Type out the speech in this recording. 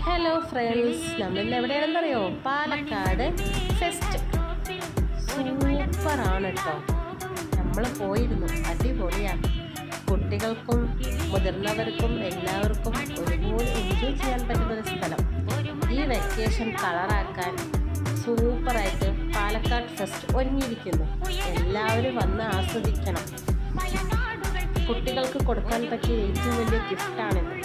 Hello friends, നമ്മളിന്ന് എവിടെയാണെന്നറിയോ? Palakkad fest. സൂപ്പറാണ് കേട്ടോ. നമ്മൾ പോയിരുന്നു, അടിപൊളിയാണ്. കുട്ടികൾക്കും മുതിർന്നവർക്കും എല്ലാവർക്കും ഒരുപോലെ എൻജോയ് ചെയ്യാൻ പറ്റുന്ന ഒരു സ്ഥലം. ഈ വെക്കേഷൻ കളറാക്കാൻ സൂപ്പറായിട്ട് പാലക്കാട് ഫെസ്റ്റ് ഒരുങ്ങിയിരിക്കുന്നു. എല്ലാവരും വന്ന് ആസ്വദിക്കണം. കുട്ടികൾക്ക് കൊടുക്കാൻ പറ്റിയ ഏറ്റവും വലിയ ഗിഫ്റ്റാണിത്.